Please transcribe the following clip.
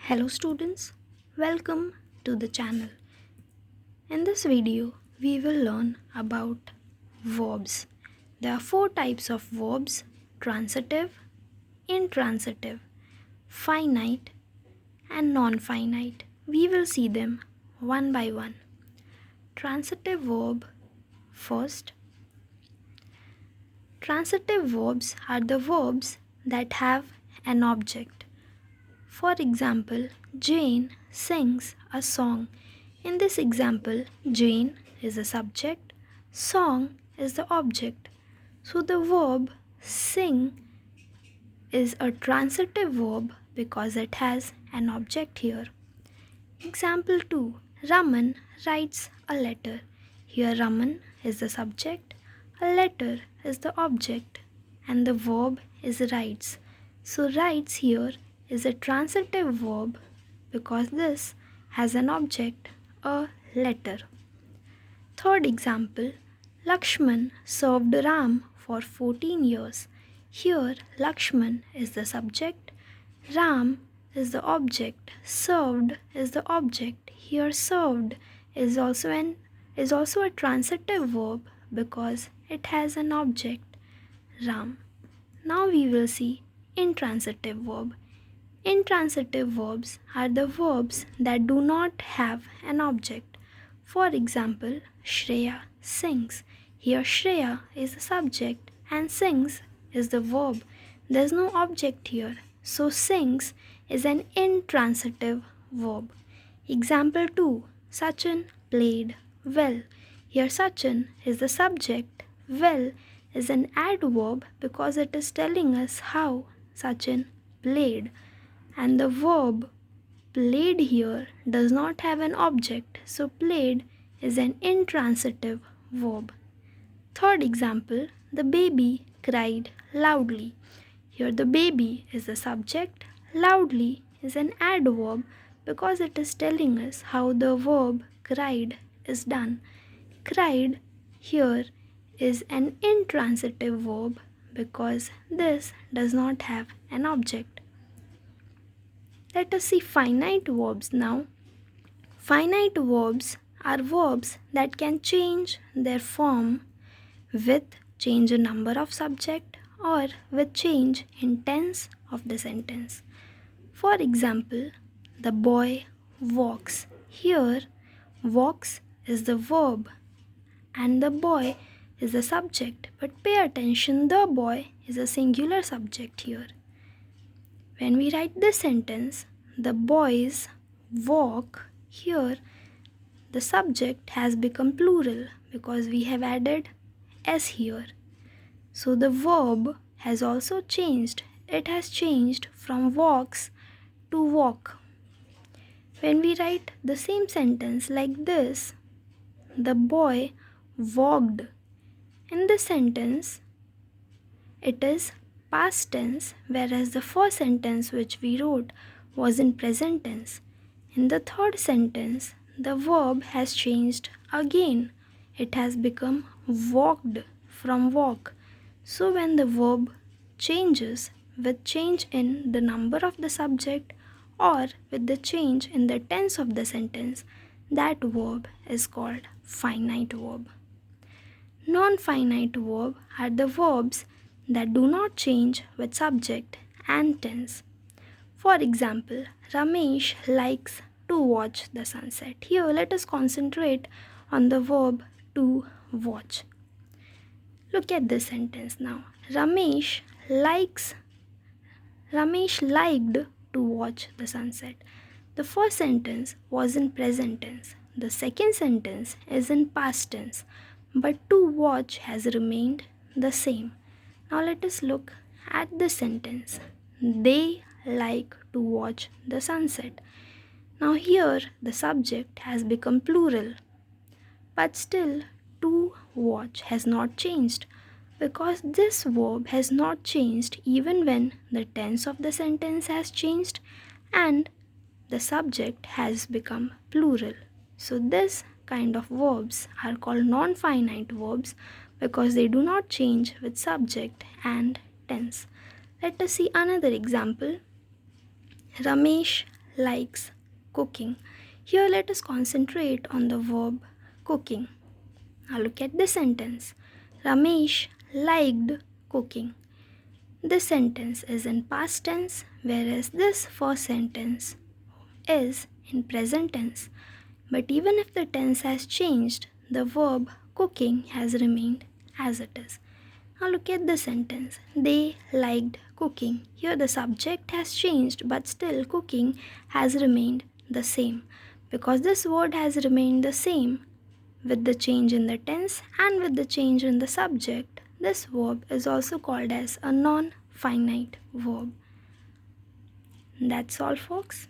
Hello students, welcome to the channel. In this video, we will learn about verbs. There are four types of verbs: transitive, intransitive, finite and non-finite. We will see them one by one. Transitive verb first. Transitive verbs are the verbs that have an object. For example, Jane sings a song. In this example, Jane is the subject, song is the object. So the verb sing is a transitive verb because it has an object here. Example 2. Raman writes a letter. Here Raman is the subject, a letter is the object, and the verb is writes. So writes here is a transitive verb because this has an object, a letter. Third example, Lakshman served Ram for 14 years. Here Lakshman is the subject, Ram is the object, served is the object. Here served is also a transitive verb because it has an object, Ram. Now we will see intransitive verb. Intransitive verbs are the verbs that do not have an object. For example, Shreya sings. Here Shreya is the subject and sings is the verb. There is no object here. So sings is an intransitive verb. Example 2. Sachin played well. Here Sachin is the subject. Well is an adverb because it is telling us how Sachin played. And the verb played here does not have an object. So played is an intransitive verb. Third example, the baby cried loudly. Here the baby is the subject, loudly is an adverb because it is telling us how the verb cried is done. Cried here is an intransitive verb because this does not have an object. Let us see finite verbs now. Finite verbs are verbs that can change their form with change in number of subject or with change in tense of the sentence. For example, the boy walks. Here, walks is the verb and the boy is the subject. But pay attention, the boy is a singular subject here. When we write this sentence, the boys walk, here the subject has become plural because we have added s here. So the verb has also changed. It has changed from walks to walk. When we write the same sentence like this, the boy walked. In this sentence, it is past tense, whereas the first sentence which we wrote was in present tense. In the third sentence, the verb has changed again. It has become walked from walk. So when the verb changes with change in the number of the subject or with the change in the tense of the sentence, that verb is called finite verb. Non-finite verb are the verbs that do not change with subject and tense. For example, Ramesh likes to watch the sunset. Here let us concentrate on the verb to watch. Look at this sentence now. Ramesh liked to watch the sunset. The first sentence was in present tense. The second sentence is in past tense. But to watch has remained the same. Now let us look at this sentence. They like to watch the sunset. Now here the subject has become plural. But still to watch has not changed because this verb has not changed even when the tense of the sentence has changed and the subject has become plural. So this kind of verbs are called non-finite verbs because they do not change with subject and tense. Let us see another example. Ramesh likes cooking. Here let us concentrate on the verb cooking. Now look at the sentence. Ramesh liked cooking. This sentence is in past tense, whereas this first sentence is in present tense. But even if the tense has changed, the verb cooking has remained as it is. Now look at the sentence. They liked cooking. Here the subject has changed, but still cooking has remained the same. Because this word has remained the same with the change in the tense and with the change in the subject, this verb is also called as a non-finite verb. That's all, folks.